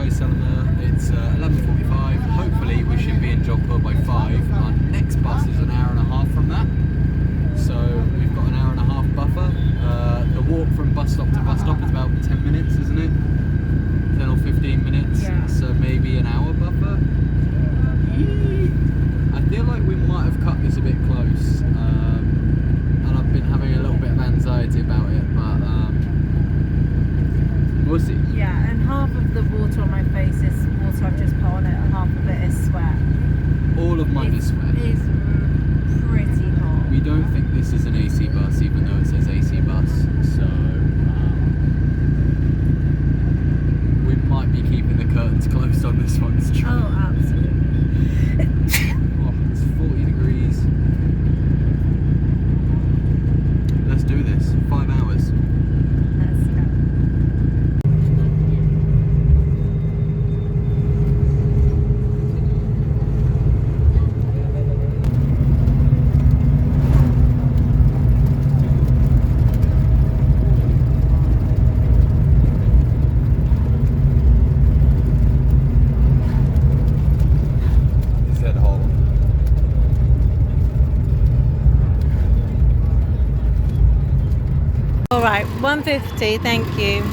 Jodhpur. It's 11:45. Hopefully we should be in Jodhpur by 5. Our next bus is an hour and a half from that. So we've got an hour and a half buffer. The walk from bus stop to bus stop is about 10 minutes, isn't it? 10 or 15 minutes. Yeah. So maybe an hour buffer. I feel like we might have cut this a bit close. And I've been having a little bit of anxiety about it, but we'll see. Yeah, and half of the water on my face is water I've just put on it, and half of it is sweat. All of mine is sweat. It's pretty hot. We don't think this is an AC bus, even though it says AC bus. So we might be keeping the curtains closed on this one. Oh, absolutely. Oh, it's 40 degrees. Let's do this. 5 hours. Let's go. Alright, 150, thank you.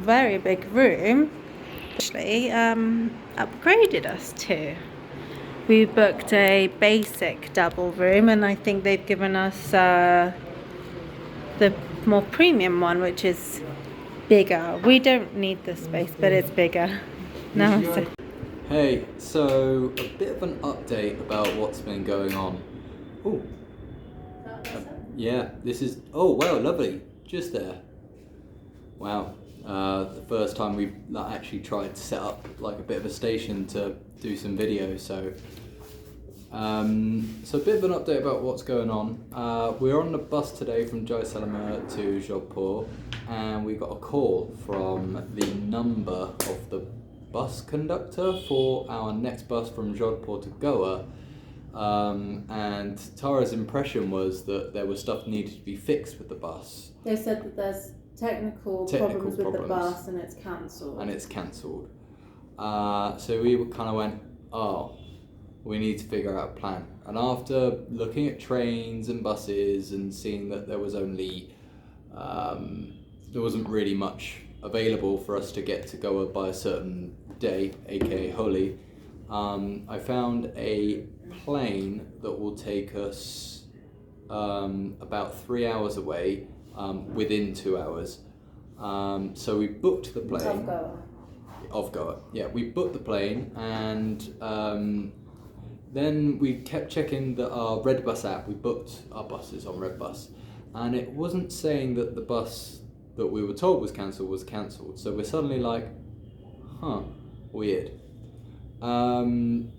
Very big room. Actually, upgraded us to. We booked a basic double room, and I think they've given us the more premium one, which is bigger. We don't need the space, but it's bigger. No. Hey, so a bit of an update about what's been going on. Oh, yeah, this is. Oh wow, lovely, just there. Wow, the first time we've actually tried to set up like a bit of a station to do some video. So a bit of an update about what's going on. We're on the bus today from Jaisalmer to Jodhpur, and we got a call from the number of the bus conductor for our next bus from Jodhpur to Goa. And Tara's impression was that there was stuff needed to be fixed with the bus. They said that there's technical problems with the bus and it's cancelled. So we kind of went, oh, we need to figure out a plan. And after looking at trains and buses and seeing that there was only, there wasn't really much available for us to get to Goa by a certain day, aka Holi, I found a plane that will take us about 3 hours away, within 2 hours. So we booked the plane. Of Goa. Yeah, we booked the plane, and then we kept checking our Red Bus app. We booked our buses on Red Bus, and it wasn't saying that the bus that we were told was cancelled. So we're suddenly like, huh, weird.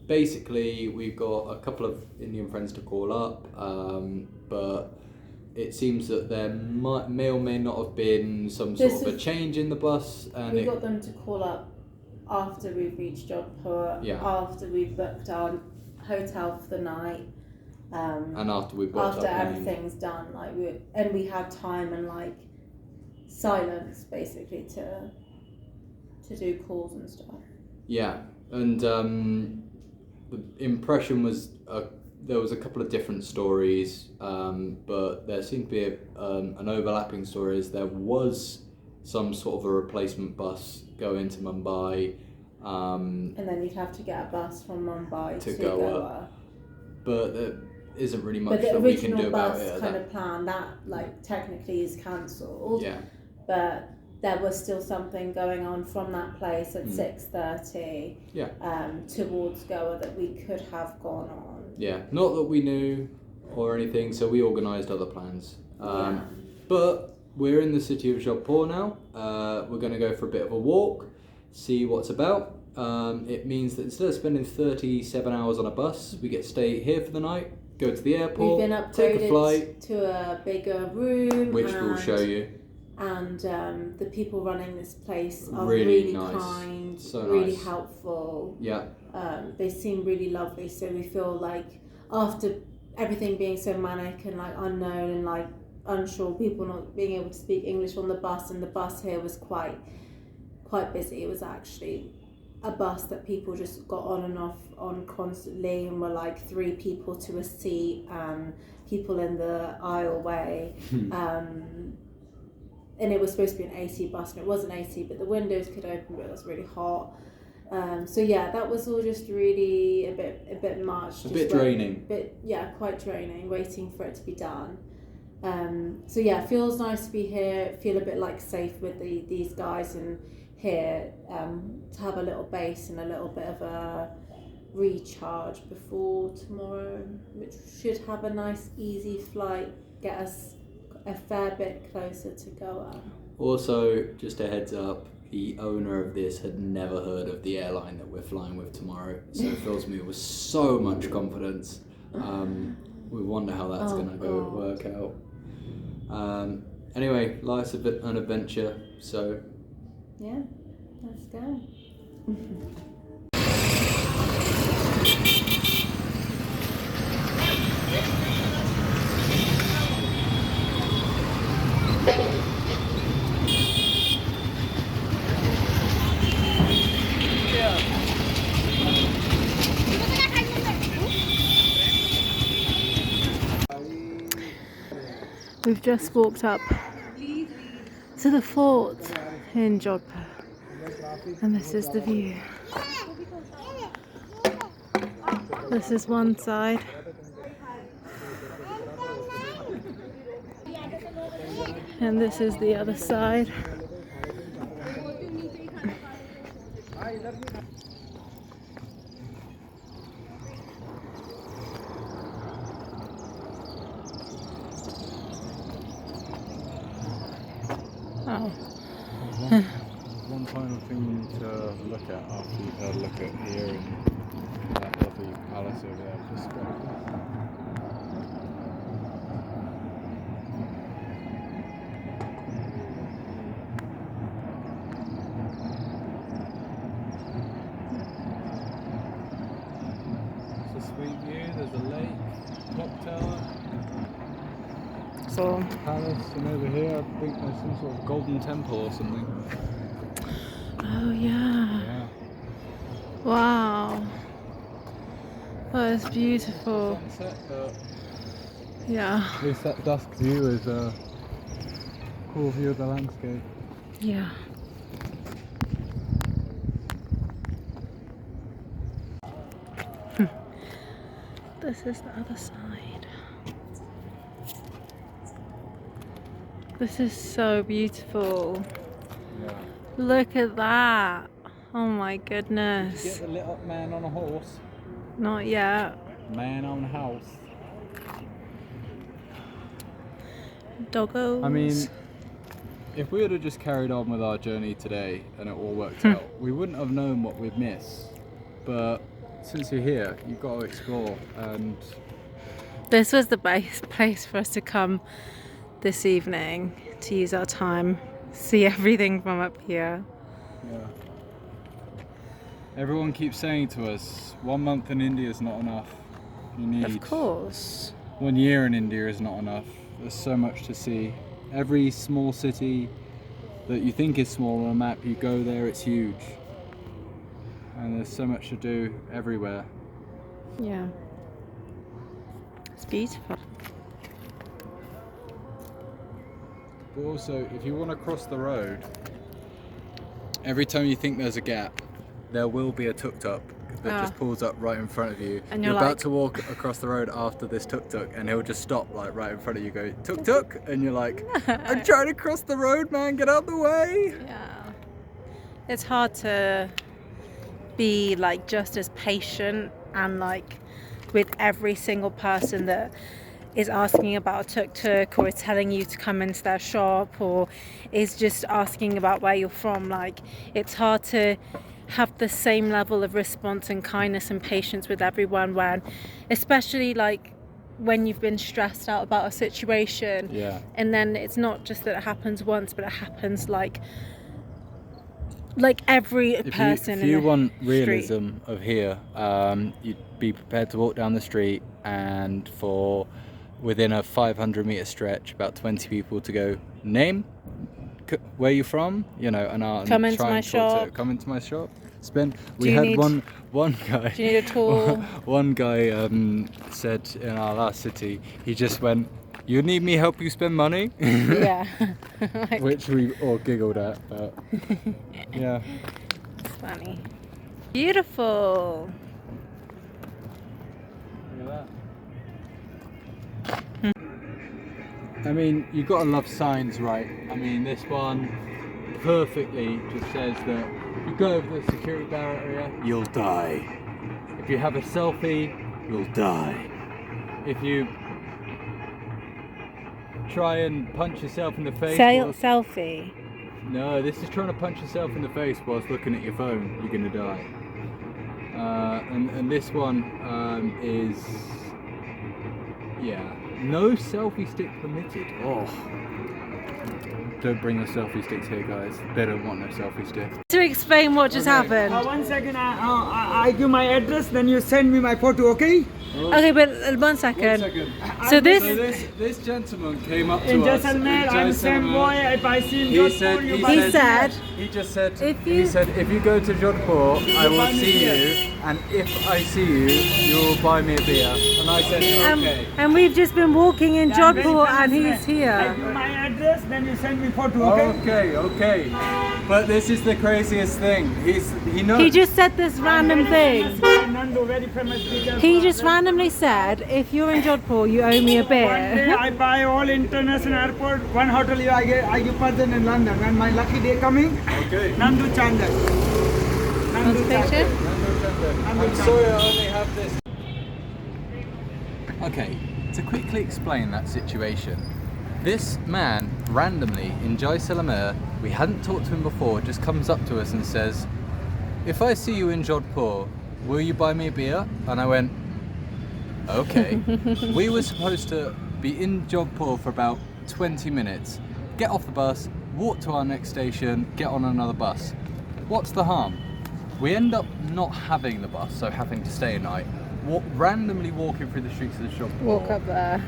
Basically, we've got a couple of Indian friends to call up, but it seems that there may or may not have been some sort of a change in the bus. And we got them to call up after we've reached Jodhpur, after we've booked our hotel for the night, and after we booked after everything's done, we had time and silence basically to do calls and stuff. Yeah, and the impression was there was a couple of different stories, but there seemed to be an overlapping story. As there was some sort of a replacement bus going to Mumbai, and then you'd have to get a bus from Mumbai to Goa. But there isn't really much that we can do about it. But the original bus kind of plan that technically is cancelled. Yeah. But there was still something going on from that place at 6:30. Yeah. Towards Goa that we could have gone on. Yeah, not that we knew or anything, so we organised other plans. But we're in the city of Jodhpur now. We're going to go for a bit of a walk, see what's about. It means that instead of spending 37 hours on a bus, we get to stay here for the night, go to the airport, We've been take a flight to a bigger room, which we'll show you. And the people running this place are really nice. kind, so really nice. helpful. Yeah. They seem really lovely, so we feel like after everything being so manic and like unknown and like unsure, people not being able to speak English on the bus, and the bus here was quite busy. It was actually a bus that people just got on and off on constantly, and were like 3 people to a seat, and people in the aisleway. And it was supposed to be an AC bus, and it wasn't AC, but the windows could open, but it was really hot. So yeah, that was all just really a bit much. A bit draining. Quite draining, waiting for it to be done. So yeah, it feels nice to be here, feel a bit like safe with these guys in here, to have a little base and a little bit of a recharge before tomorrow, which should have a nice easy flight, get us a fair bit closer to GOA. Also, just a heads up, the owner of this had never heard of the airline that we're flying with tomorrow, so it fills me with so much confidence. We wonder how that's going to work out. Anyway, life's a bit an adventure, so yeah, let's go. We've just walked up to the fort in Jodhpur, and this is the view. This is one side, and this is the other side. Oh. One final thing you need to look at after you've had a look at here and that lovely palace over there. Just go. It's a sweet view. There's a lake, clock tower. So Palace, and over here I think there's some sort of golden temple or something. oh yeah. Wow, that is beautiful. Sunset, but Yeah. at least that dusk view is a cool view of the landscape. Yeah. This is the other side. This is so beautiful. Yeah. Look at that. Oh my Did goodness. you get the lit up man on a horse? Not yet. Man on a house. Doggos. I mean, if we would have just carried on with our journey today and it all worked out, we wouldn't have known what we'd miss. But since you're here, you've got to explore. And this was the best place for us to come this evening, to use our time, see everything from up here. yeah. Everyone keeps saying to us, 1 month in India is not enough. You need Of course. 1 year in India is not enough. There's so much to see. Every small city that you think is small on a map, you go there, it's huge. And there's so much to do everywhere. Yeah. It's beautiful. But also, if you want to cross the road, every time you think there's a gap, there will be a tuk-tuk that just pulls up right in front of you. And you're you're about like- to walk across the road after this tuk-tuk, and he'll just stop like right in front of you, go tuk-tuk, and you're like, I'm trying to cross the road, man, get out the way. Yeah. It's hard to be like just as patient and like with every single person that is asking about a tuk-tuk or is telling you to come into their shop or is just asking about where you're from. Like, it's hard to have the same level of response and kindness and patience with everyone when, especially like when you've been stressed out about a situation. Yeah. And then it's not just that it happens once, but it happens like every person. If you want street. realism of here, you'd be prepared to walk down the street, and for within a 500-meter stretch, about 20 people to go, name, where you from, you know, and come into my shop. Come into my shop. Spend. We had one guy. Do you need a tool? One guy said in our last city, he just went, "You need me help you spend money?" Yeah. Which we all giggled at, but yeah. It's funny. Beautiful. Look at that. I mean, you've got to love signs, right? I mean, this one perfectly just says that if you go over the security barrier, you'll die. If you have a selfie, you'll die. If you try and punch yourself in the face... Selfie? No, this is trying to punch yourself in the face whilst looking at your phone. You're going to die. And this one is... Yeah. No selfie stick permitted. Oh. Don't bring your selfie sticks here, guys. They don't want no selfie stick. To explain what just happened. 1 second, I give my address, then you send me my photo, okay? Okay, but 1 second. So this gentleman came up to In us. Jaisalmer, I'm same boy. If I see He said, if you go to Jodhpur, I will see you, and if I see you, you will buy me a beer. And I said, okay. And we've just been walking in Jodhpur, and he's I here. give my address, then you send me photo, okay? Okay. But this is the craziest thing. He knows. He just said this random thing. Nando, very famous speaker. He just randomly said, if you're in Jodhpur, you owe me a One day beer. I buy all international airport, one hotel I give person in London. When my lucky day coming, Okay. Nandu Chandler. Want a picture? I'm sorry, I only have this. Okay, to quickly explain that situation. This man, randomly, in Jaisalmer, we hadn't talked to him before, just comes up to us and says, if I see you in Jodhpur, will you buy me a beer? And I went, okay. We were supposed to be in Jodhpur for about 20 minutes, get off the bus, walk to our next station, get on another bus. What's the harm? We end up not having the bus, so having to stay a night, randomly walking through the streets of the Jodhpur. Walk up there,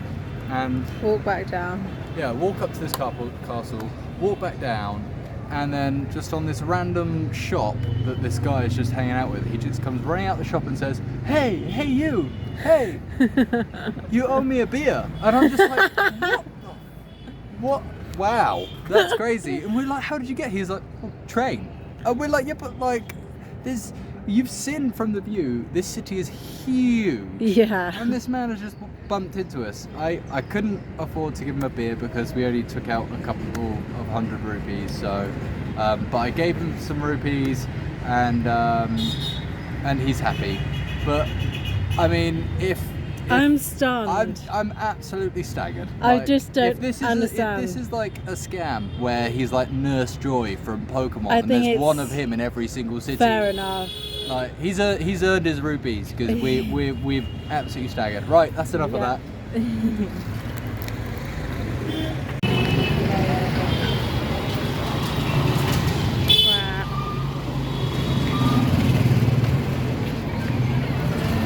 and walk back down. Yeah, walk up to this castle, walk back down, and then just on this random shop that this guy is just hanging out with, he just comes running out the shop and says, hey you, hey, you owe me a beer. And I'm just like, what? Wow, that's crazy. And we're like, how did you get here? He's like, oh, train. And we're like, yeah, but like, you've seen from the view, this city is huge. Yeah. And this man has just bumped into us. I couldn't afford to give him a beer because we only took out a couple of 100 rupees. So, but I gave him some rupees, and he's happy. But I mean, if I'm stunned. I'm absolutely staggered. I Like, just don't understand. If this is like a scam where he's like Nurse Joy from Pokemon, and think there's it's one of him in every single city. Fair enough. Like he's earned his rupees because we've absolutely staggered. Right, that's enough of that.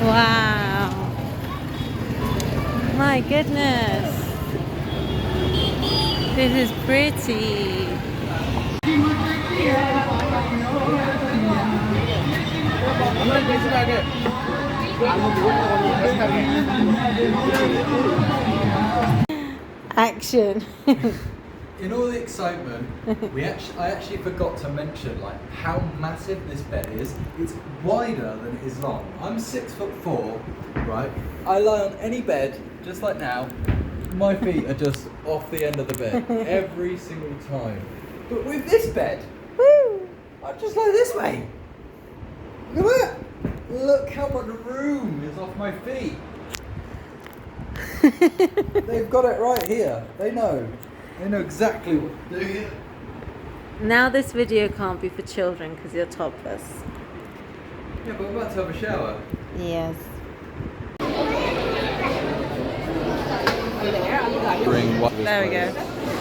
Wow. My goodness. This is pretty. Action. In all the excitement, I actually forgot to mention like how massive this bed is. It's wider than it is long. I'm 6'4", right? I lie on any bed, just like now. My feet are just off the end of the bed every single time. But with this bed, woo, I just lie this way. Look at that. Look how much room is off my feet. They've got it right here. They know. They know exactly what to do here. Now this video can't be for children because you're topless. Yeah, but we're about to have a shower. Yes. wondering why. There we go.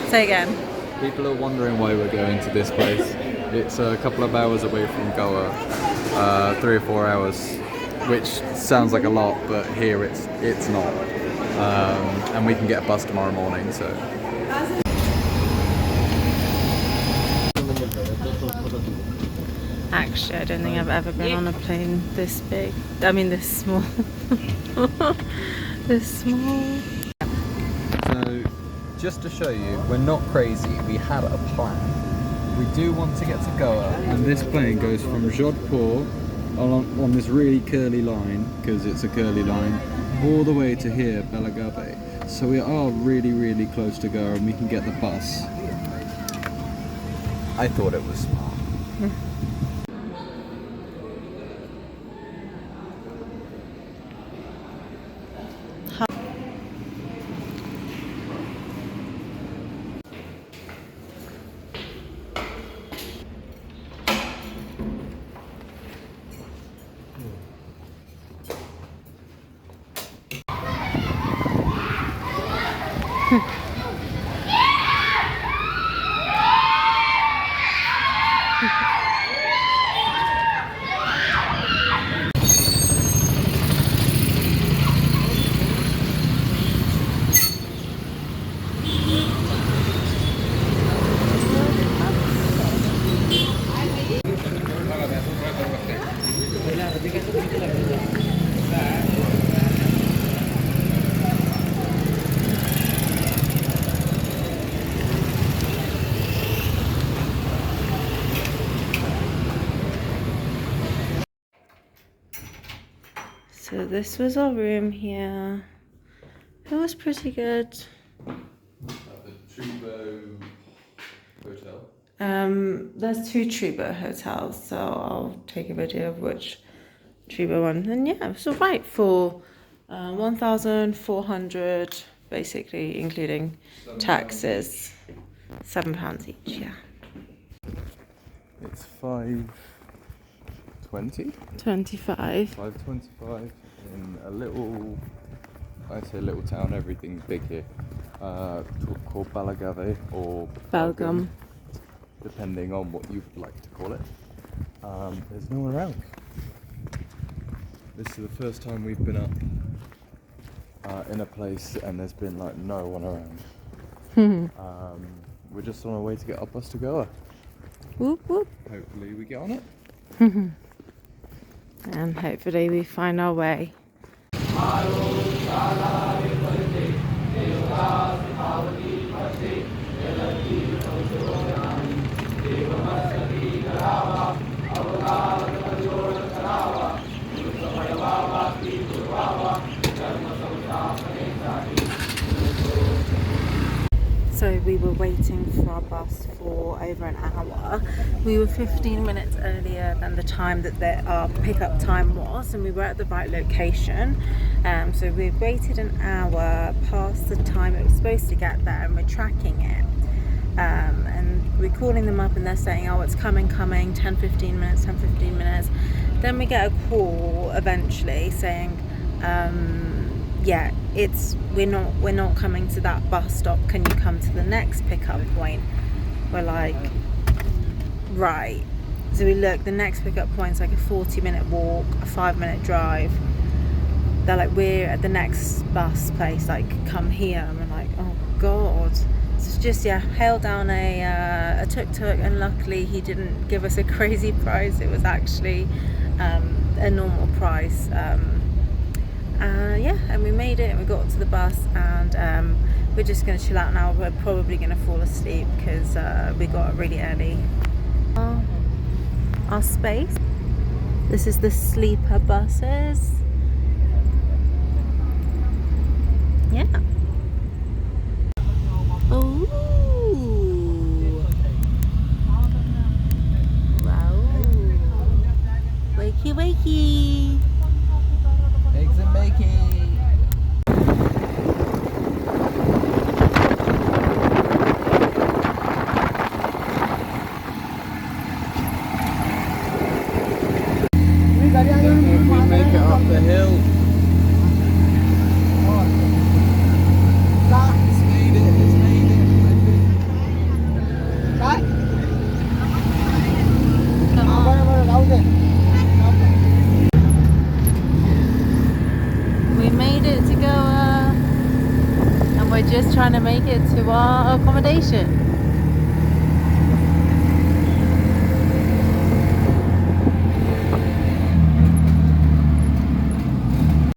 Say again. People are wondering why we're going to this place. It's a couple of hours away from Goa, 3 or 4 hours, which sounds like a lot, but here it's not. And we can get a bus tomorrow morning, so. Actually, I don't think I've ever been on a plane this big. I mean, this small. This small. So, just to show you, we're not crazy. We had a plan. We do want to get to Goa, and this plane goes from Jodhpur on this really curly line, because it's a curly line, all the way to here, Belagavi. So we are really, really close to Goa, and we can get the bus. I thought it was smart. So this was our room here. It was pretty good. The Tribo Hotel. There's 2 Tribo hotels, so I'll take a video of which Tribo one. And yeah, it was alright for 1,400, basically, including taxes. £7 each, yeah. It's 5:20. 25. 5:25 in a little, I say little town, everything's big here, called Balagave or Belgium. Depending on what you'd like to call it. There's no one around. This is the first time we've been up in a place and there's been like no one around. We're just on our way to get our bus to Goa. Whoop whoop. Hopefully we get on it. And hopefully we find our way. So we were waiting for our bus for over an hour. We were 15 minutes earlier than the time that our pickup time was, and we were at the right location. So we waited an hour past the time it was supposed to get there, and we're tracking it. And we're calling them up and they're saying, oh, it's coming, 10-15 minutes, 10-15 minutes. Then we get a call eventually saying, yeah, we're not coming to that bus stop, can you come to the next pickup point? We're like, right. So we look, the next pickup point's like a 40-minute walk, a 5-minute drive. They're like, we're at the next bus place, like come here. And we're like, oh god. So just, yeah, hailed down a tuk-tuk, and luckily he didn't give us a crazy price. It was actually a normal price. Yeah, and we made it and we got to the bus, and we're just going to chill out now. We're probably going to fall asleep because we got up really early. Our space. This is the sleeper buses. Yeah. Oh. Wow. Wakey wakey. Eggs and bacon. Don't know if we make it up the hill. we're just trying to make it to our accommodation.